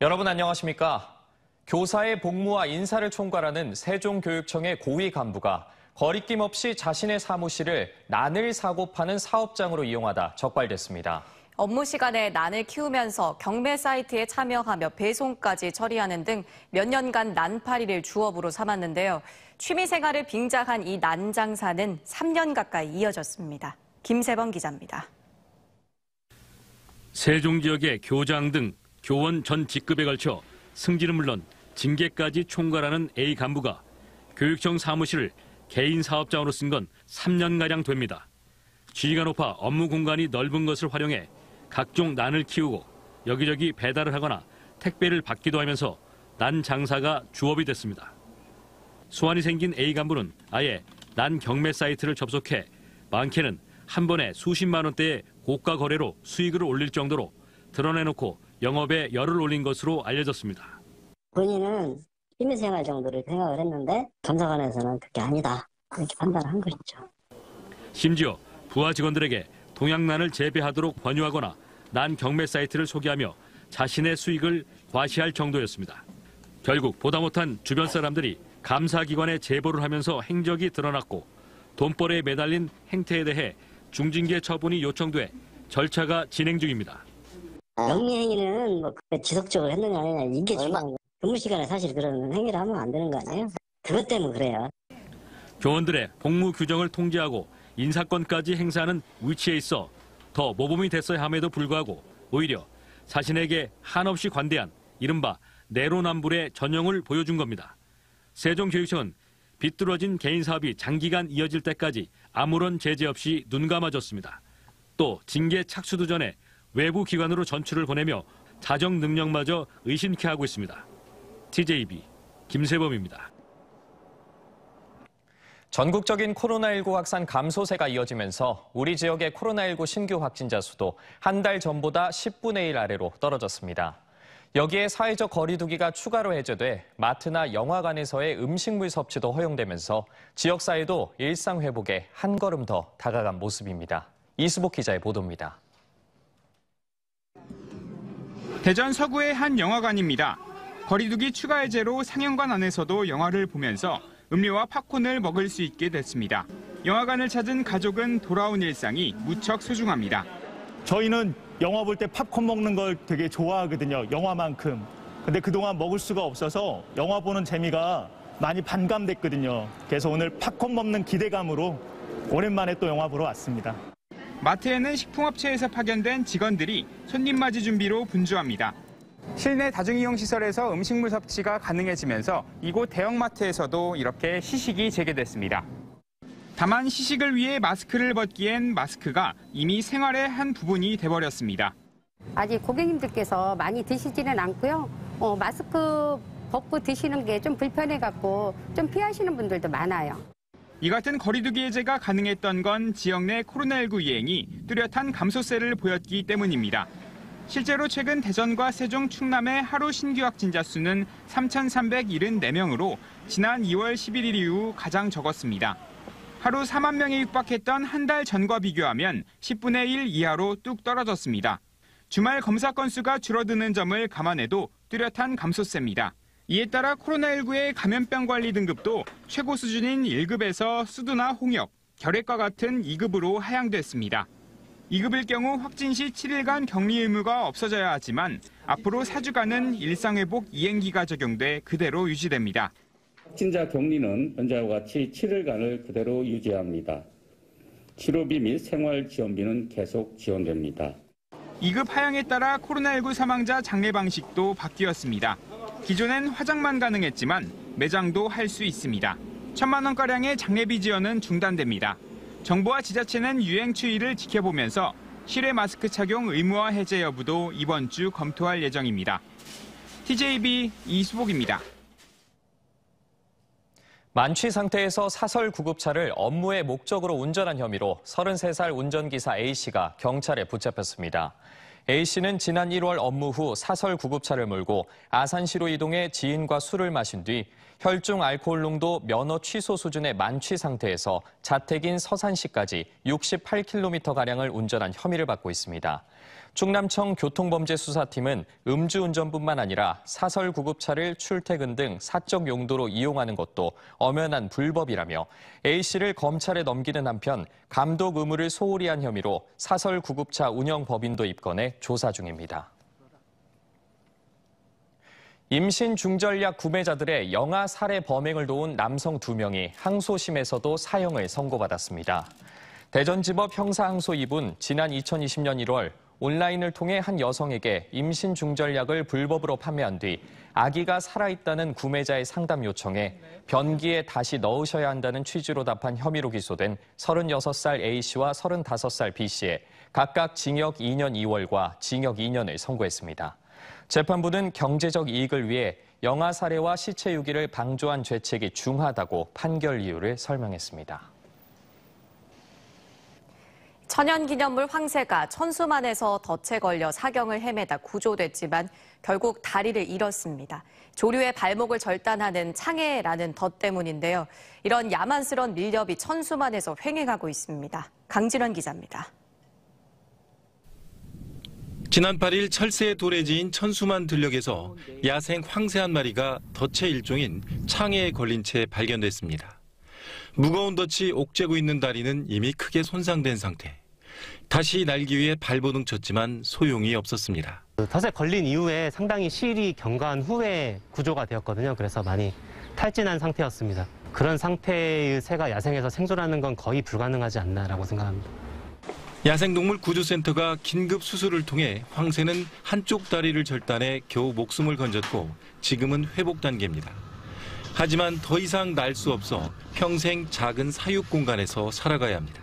여러분 안녕하십니까? 교사의 복무와 인사를 총괄하는 세종교육청의 고위 간부가 거리낌 없이 자신의 사무실을 난을 사고 파는 사업장으로 이용하다 적발됐습니다. 업무 시간에 난을 키우면서 경매 사이트에 참여하며 배송까지 처리하는 등 몇 년간 난파리를 주업으로 삼았는데요. 취미 생활을 빙자한 이 난 장사는 3년 가까이 이어졌습니다. 김세범 기자입니다. 세종 지역의 교장 등 교원 전 직급에 걸쳐 승진은 물론 징계까지 총괄하는 A 간부가 교육청 사무실을 개인 사업장으로 쓴 건 3년가량 됩니다. 지위가 높아 업무 공간이 넓은 것을 활용해 각종 난을 키우고 여기저기 배달을 하거나 택배를 받기도 하면서 난 장사가 주업이 됐습니다. 소환이 생긴 A 간부는 아예 난 경매 사이트를 접속해 많게는 한 번에 수십만 원대의 고가 거래로 수익을 올릴 정도로 드러내놓고 영업에 열을 올린 것으로 알려졌습니다. 본인은 취미생활 정도를 생각을 했는데 감사관에서는 그게 아니다 이렇게 판단을 한 것이죠. 심지어 부하 직원들에게 동양난을 재배하도록 권유하거나 난 경매 사이트를 소개하며 자신의 수익을 과시할 정도였습니다. 결국 보다 못한 주변 사람들이 감사기관에 제보를 하면서 행적이 드러났고 돈벌이에 매달린 행태에 대해 중징계 처분이 요청돼 절차가 진행 중입니다. 영리행위는 지속적으로 했느냐 아니냐 이게 중요한 거예요. 근무 시간에 사실 그런 행위를 하면 안 되는 거 아니에요? 그것 때문에 그래요. 교원들의 복무 규정을 통제하고 인사권까지 행사하는 위치에 있어 더 모범이 됐어야 함에도 불구하고 오히려 자신에게 한없이 관대한 이른바 내로남불의 전형을 보여준 겁니다. 세종교육청은 비뚤어진 개인 사업이 장기간 이어질 때까지 아무런 제재 없이 눈 감아줬습니다. 또 징계 착수도 전에 외부 기관으로 전출을 보내며 자정 능력마저 의심케 하고 있습니다. TJB 김세범입니다. 전국적인 코로나19 확산 감소세가 이어지면서 우리 지역의 코로나19 신규 확진자 수도 한 달 전보다 10분의 1 아래로 떨어졌습니다. 여기에 사회적 거리두기가 추가로 해제돼 마트나 영화관에서의 음식물 섭취도 허용되면서 지역사회도 일상 회복에 한 걸음 더 다가간 모습입니다. 이수복 기자의 보도입니다. 대전 서구의 한 영화관입니다. 거리두기 추가 해제로 상영관 안에서도 영화를 보면서 음료와 팝콘을 먹을 수 있게 됐습니다. 영화관을 찾은 가족은 돌아온 일상이 무척 소중합니다. 저희는 영화 볼 때 팝콘 먹는 걸 되게 좋아하거든요. 영화만큼. 근데 그동안 먹을 수가 없어서 영화 보는 재미가 많이 반감됐거든요. 그래서 오늘 팝콘 먹는 기대감으로 오랜만에 또 영화 보러 왔습니다. 마트에는 식품업체에서 파견된 직원들이 손님 맞이 준비로 분주합니다. 실내 다중이용 시설에서 음식물 섭취가 가능해지면서 이곳 대형마트에서도 이렇게 시식이 재개됐습니다. 다만 시식을 위해 마스크를 벗기엔 마스크가 이미 생활의 한 부분이 돼버렸습니다. 아직 고객님들께서 많이 드시지는 않고요. 마스크 벗고 드시는 게 좀 불편해갖고 좀 피하시는 분들도 많아요. 이 같은 거리두기 해제가 가능했던 건 지역 내 코로나19 유행이 뚜렷한 감소세를 보였기 때문입니다. 실제로 최근 대전과 세종, 충남의 하루 신규 확진자 수는 3,374명으로 지난 2월 11일 이후 가장 적었습니다. 하루 4만 명에 육박했던 한 달 전과 비교하면 10분의 1 이하로 뚝 떨어졌습니다. 주말 검사 건수가 줄어드는 점을 감안해도 뚜렷한 감소세입니다. 이에 따라 코로나19의 감염병 관리 등급도 최고 수준인 1급에서 수두나 홍역, 결핵과 같은 2급으로 하향됐습니다. 2급일 경우 확진 시 7일간 격리 의무가 없어져야 하지만 앞으로 4주간은 일상회복 이행기가 적용돼 그대로 유지됩니다. 확진자 격리는 현재와 같이 7일간을 그대로 유지합니다. 치료비 및 생활지원비는 계속 지원됩니다. 2급 하향에 따라 코로나19 사망자 장례 방식도 바뀌었습니다. 기존엔 화장만 가능했지만 매장도 할 수 있습니다. 1,000만 원가량의 장례비 지원은 중단됩니다. 정부와 지자체는 유행 추이를 지켜보면서 실외 마스크 착용 의무화 해제 여부도 이번 주 검토할 예정입니다. TJB 이수복입니다. 만취 상태에서 사설 구급차를 업무의 목적으로 운전한 혐의로 33살 운전기사 A씨가 경찰에 붙잡혔습니다. A씨는 지난 1월 업무 후 사설 구급차를 몰고 아산시로 이동해 지인과 술을 마신 뒤 혈중 알코올 농도 면허 취소 수준의 만취 상태에서 자택인 서산시까지 68km가량을 운전한 혐의를 받고 있습니다. 충남청 교통범죄수사팀은 음주운전뿐만 아니라 사설 구급차를 출퇴근 등 사적 용도로 이용하는 것도 엄연한 불법이라며 A씨를 검찰에 넘기는 한편 감독 의무를 소홀히 한 혐의로 사설 구급차 운영법인도 입건해 조사 중입니다. 임신 중절약 구매자들의 영아 살해 범행을 도운 남성 2명이 항소심에서도 사형을 선고받았습니다. 대전지법 형사항소 2부는 지난 2020년 1월 온라인을 통해 한 여성에게 임신 중절약을 불법으로 판매한 뒤 아기가 살아있다는 구매자의 상담 요청에 변기에 다시 넣으셔야 한다는 취지로 답한 혐의로 기소된 36살 A씨와 35살 B씨에 각각 징역 2년 2월과 징역 2년을 선고했습니다. 재판부는 경제적 이익을 위해 영아 살해와 시체 유기를 방조한 죄책이 중하다고 판결 이유를 설명했습니다. 천연기념물 황새가 천수만에서 덫에 걸려 사경을 헤매다 구조됐지만 결국 다리를 잃었습니다. 조류의 발목을 절단하는 창해라는 덫 때문인데요. 이런 야만스러운 밀렵이 천수만에서 횡행하고 있습니다. 강진원 기자입니다. 지난 8일 철새의 도래지인 천수만 들녘에서 야생 황새 한 마리가 덫의 일종인 창해에 걸린 채 발견됐습니다. 무거운 덫이 옥죄고 있는 다리는 이미 크게 손상된 상태. 다시 날기 위해 발버둥 쳤지만 소용이 없었습니다. 덫에 걸린 이후에 상당히 시일이 경과한 후에 구조가 되었거든요. 그래서 많이 탈진한 상태였습니다. 그런 상태의 새가 야생에서 생존하는 건 거의 불가능하지 않나라고 생각합니다. 야생동물 구조센터가 긴급 수술을 통해 황새는 한쪽 다리를 절단해 겨우 목숨을 건졌고 지금은 회복 단계입니다. 하지만 더 이상 날 수 없어 평생 작은 사육 공간에서 살아가야 합니다.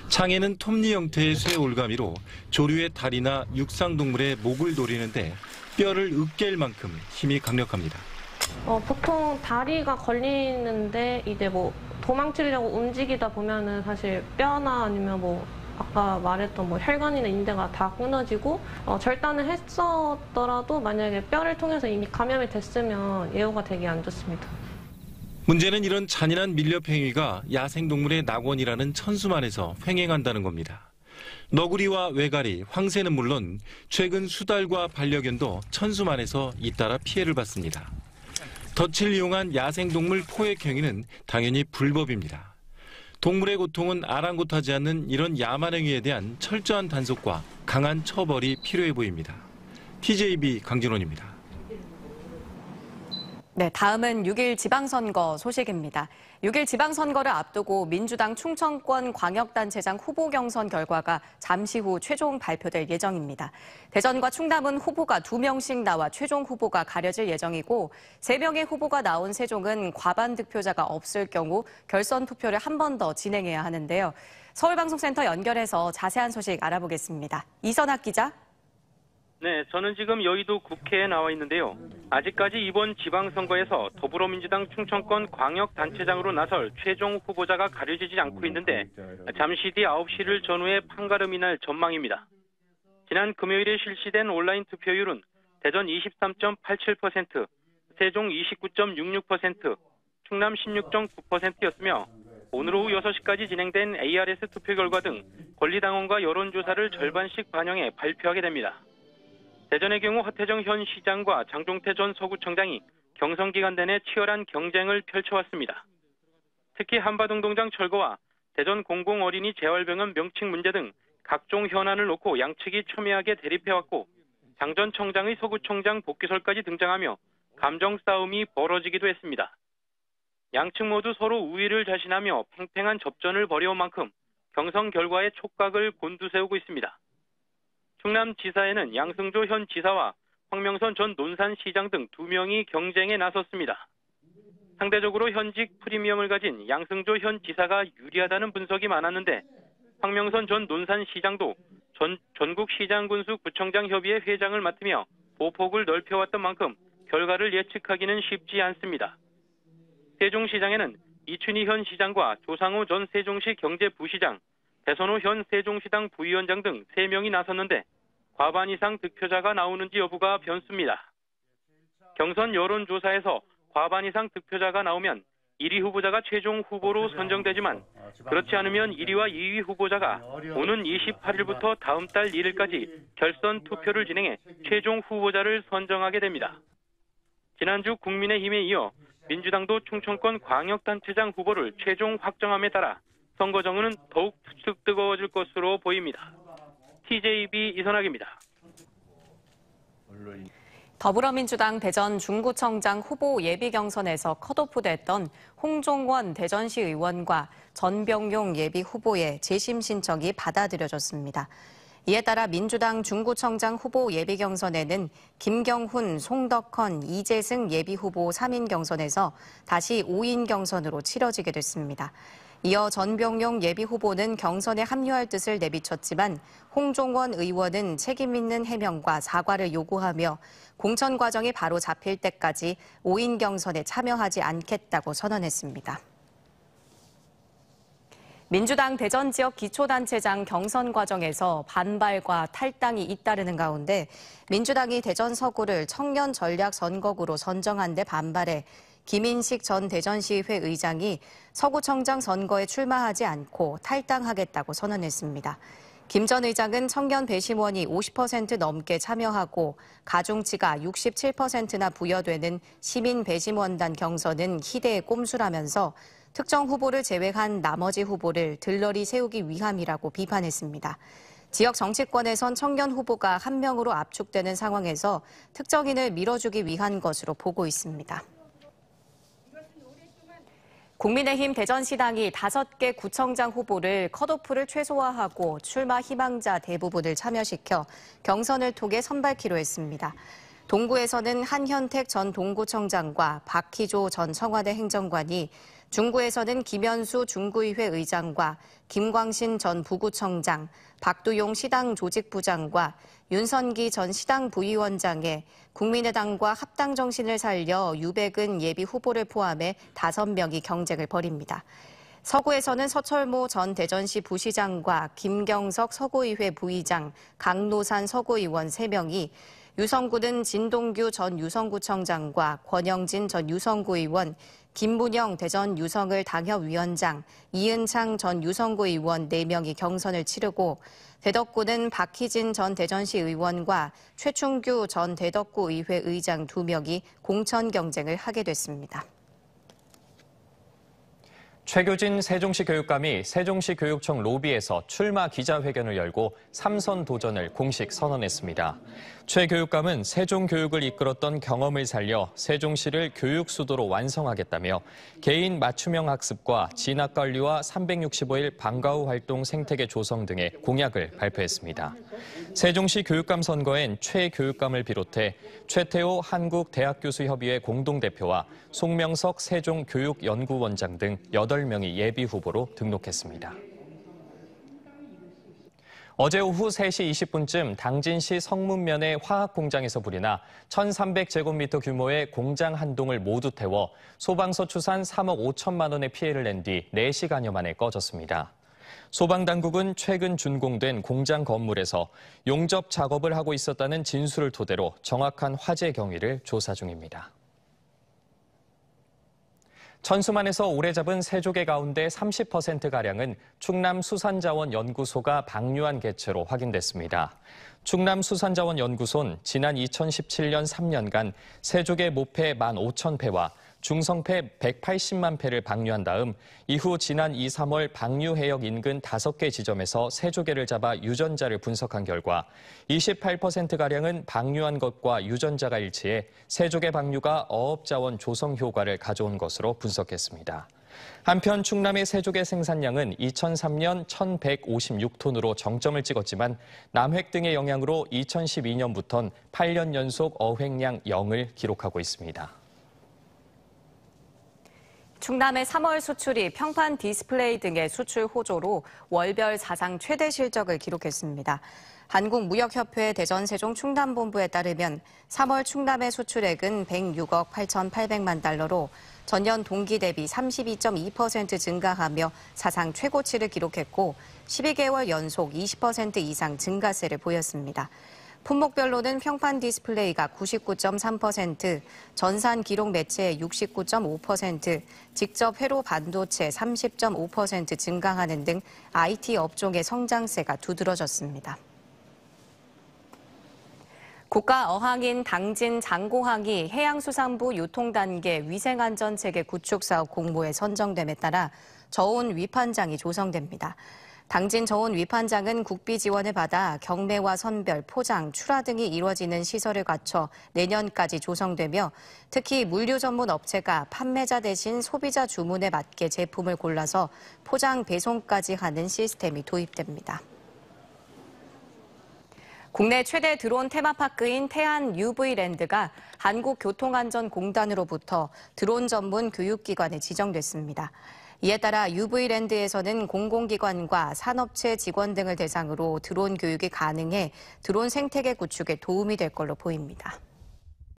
창해는 톱니 형태의 쇠 올가미로 조류의 다리나 육상동물의 목을 노리는데 뼈를 으깰 만큼 힘이 강력합니다. 보통 다리가 걸리는데 이제 도망치려고 움직이다 보면은 사실 뼈나 아니면 아까 말했던 혈관이나 인대가 다 끊어지고 절단을 했었더라도 만약에 뼈를 통해서 이미 감염이 됐으면 예후가 되게 안 좋습니다. 문제는 이런 잔인한 밀렵 행위가 야생동물의 낙원이라는 천수만에서 횡행한다는 겁니다. 너구리와 외가리, 황새는 물론 최근 수달과 반려견도 천수만에서 잇따라 피해를 받습니다. 덫을 이용한 야생동물 포획 행위는 당연히 불법입니다. 동물의 고통은 아랑곳하지 않는 이런 야만 행위에 대한 철저한 단속과 강한 처벌이 필요해 보입니다. TJB 강진원입니다. 네, 다음은 6일 지방선거 소식입니다. 6일 지방선거를 앞두고 민주당 충청권 광역단체장 후보 경선 결과가 잠시 후 최종 발표될 예정입니다. 대전과 충남은 후보가 2명씩 나와 최종 후보가 가려질 예정이고 3명의 후보가 나온 세종은 과반 득표자가 없을 경우 결선 투표를 한 번 더 진행해야 하는데요. 서울방송센터 연결해서 자세한 소식 알아보겠습니다. 이선학 기자. 네, 저는 지금 여의도 국회에 나와 있는데요. 아직까지 이번 지방선거에서 더불어민주당 충청권 광역단체장으로 나설 최종 후보자가 가려지지 않고 있는데 잠시 뒤 9시를 전후해 판가름이 날 전망입니다. 지난 금요일에 실시된 온라인 투표율은 대전 23.87%, 세종 29.66%, 충남 16.9%였으며 오늘 오후 6시까지 진행된 ARS 투표 결과 등 권리당원과 여론조사를 절반씩 반영해 발표하게 됩니다. 대전의 경우 하태정 현 시장과 장종태 전 서구청장이 경선 기간 내내 치열한 경쟁을 펼쳐왔습니다. 특히 한바동 동장 철거와 대전 공공어린이 재활병원 명칭 문제 등 각종 현안을 놓고 양측이 첨예하게 대립해왔고 장 전 청장의 서구청장 복귀설까지 등장하며 감정 싸움이 벌어지기도 했습니다. 양측 모두 서로 우위를 자신하며 팽팽한 접전을 벌여온 만큼 경선 결과에 촉각을 곤두세우고 있습니다. 충남지사에는 양승조 현 지사와 황명선 전 논산시장 등 2명이 경쟁에 나섰습니다. 상대적으로 현직 프리미엄을 가진 양승조 현 지사가 유리하다는 분석이 많았는데 황명선 전 논산시장도 전국시장군수구청장협의회 회장을 맡으며 보폭을 넓혀왔던 만큼 결과를 예측하기는 쉽지 않습니다. 세종시장에는 이춘희 현 시장과 조상우 전 세종시 경제부시장, 배선호 현 세종시당 부위원장 등 3명이 나섰는데 과반 이상 득표자가 나오는지 여부가 변수입니다. 경선 여론조사에서 과반 이상 득표자가 나오면 1위 후보자가 최종 후보로 선정되지만 그렇지 않으면 1위와 2위 후보자가 오는 28일부터 다음 달 1일까지 결선 투표를 진행해 최종 후보자를 선정하게 됩니다. 지난주 국민의힘에 이어 민주당도 충청권 광역단체장 후보를 최종 확정함에 따라 선거정은 더욱 뜨거워질 것으로 보입니다. TJB 이선학입니다. 더불어민주당 대전 중구청장 후보 예비 경선에서 컷오프됐던 홍종원 대전시 의원과 전병용 예비 후보의 재심 신청이 받아들여졌습니다. 이에 따라 민주당 중구청장 후보 예비 경선에는 김경훈, 송덕헌, 이재승 예비 후보 3인 경선에서 다시 5인 경선으로 치러지게 됐습니다. 이어 전병용 예비 후보는 경선에 합류할 뜻을 내비쳤지만 홍종원 의원은 책임 있는 해명과 사과를 요구하며 공천 과정이 바로 잡힐 때까지 5인 경선에 참여하지 않겠다고 선언했습니다. 민주당 대전 지역 기초단체장 경선 과정에서 반발과 탈당이 잇따르는 가운데 민주당이 대전 서구를 청년 전략 선거구로 선정한 데 반발해 김인식 전 대전시의회 의장이 서구청장 선거에 출마하지 않고 탈당하겠다고 선언했습니다. 김 전 의장은 청년 배심원이 50% 넘게 참여하고 가중치가 67%나 부여되는 시민 배심원단 경선은 희대의 꼼수라면서 특정 후보를 제외한 나머지 후보를 들러리 세우기 위함이라고 비판했습니다. 지역 정치권에선 청년 후보가 한 명으로 압축되는 상황에서 특정인을 밀어주기 위한 것으로 보고 있습니다. 국민의힘 대전시당이 5개 구청장 후보를 컷오프를 최소화하고 출마 희망자 대부분을 참여시켜 경선을 통해 선발키로 했습니다. 동구에서는 한현택 전 동구청장과 박희조 전 청와대 행정관이, 중구에서는 김현수 중구의회 의장과 김광신 전 부구청장, 박두용 시당 조직부장과 윤선기 전 시당 부위원장에 국민의당과 합당 정신을 살려 유백은 예비 후보를 포함해 5명이 경쟁을 벌입니다. 서구에서는 서철모 전 대전시 부시장과 김경석 서구의회 부의장, 강노산 서구의원 3명이, 유성구는 진동규 전 유성구청장과 권영진 전 유성구의원, 김문영 대전 유성을 당협위원장, 이은창 전 유성구 의원 4명이 경선을 치르고, 대덕구는 박희진 전 대전시 의원과 최충규 전 대덕구 의회 의장 2명이 공천 경쟁을 하게 됐습니다. 최교진 세종시 교육감이 세종시 교육청 로비에서 출마 기자회견을 열고 3선 도전을 공식 선언했습니다. 최 교육감은 세종교육을 이끌었던 경험을 살려 세종시를 교육 수도로 완성하겠다며 개인 맞춤형 학습과 진학관리와 365일 방과 후 활동 생태계 조성 등의 공약을 발표했습니다. 세종시 교육감 선거엔 최 교육감을 비롯해 최태호 한국대학교수협의회 공동대표와 송명석 세종교육연구원장 등 8명이 예비 후보로 등록했습니다. 어제 오후 3시 20분쯤 당진시 성문면의 화학 공장에서 불이 나 1,300제곱미터 규모의 공장 한 동을 모두 태워 소방서 추산 3억 5천만 원의 피해를 낸 뒤 4시간여 만에 꺼졌습니다. 소방당국은 최근 준공된 공장 건물에서 용접 작업을 하고 있었다는 진술을 토대로 정확한 화재 경위를 조사 중입니다. 천수만에서 오래 잡은 새조개 가운데 30%가량은 충남수산자원연구소가 방류한 개체로 확인됐습니다. 충남수산자원연구소는 지난 2017년 3년간 새조개 모패 15,000폐와 중성폐 180만 폐를 방류한 다음 이후 지난 2, 3월 방류 해역 인근 5개 지점에서 새조개를 잡아 유전자를 분석한 결과 28%가량은 방류한 것과 유전자가 일치해 새조개 방류가 어업자원 조성 효과를 가져온 것으로 분석했습니다. 한편 충남의 새조개 생산량은 2003년 1,156톤으로 정점을 찍었지만 남획 등의 영향으로 2012년부터는 8년 연속 어획량 0을 기록하고 있습니다. 충남의 3월 수출이 평판 디스플레이 등의 수출 호조로 월별 사상 최대 실적을 기록했습니다. 한국무역협회 대전 세종 충남본부에 따르면 3월 충남의 수출액은 106억 8,800만 달러로 전년 동기 대비 32.2% 증가하며 사상 최고치를 기록했고 12개월 연속 20% 이상 증가세를 보였습니다. 품목별로는 평판 디스플레이가 99.3%, 전산 기록 매체 69.5%, 직접 회로 반도체 30.5% 증강하는 등 IT 업종의 성장세가 두드러졌습니다. 국가어항인 당진 장고항이 해양수산부 유통단계 위생안전체계 구축사업 공모에 선정됨에 따라 저온 위판장이 조성됩니다. 당진 저온 위판장은 국비 지원을 받아 경매와 선별, 포장, 출하 등이 이루어지는 시설을 갖춰 내년까지 조성되며 특히 물류 전문 업체가 판매자 대신 소비자 주문에 맞게 제품을 골라서 포장, 배송까지 하는 시스템이 도입됩니다. 국내 최대 드론 테마파크인 태안 UV랜드가 한국교통안전공단으로부터 드론 전문 교육기관에 지정됐습니다. 이에 따라 UV랜드에서는 공공기관과 산업체 직원 등을 대상으로 드론 교육이 가능해 드론 생태계 구축에 도움이 될 걸로 보입니다.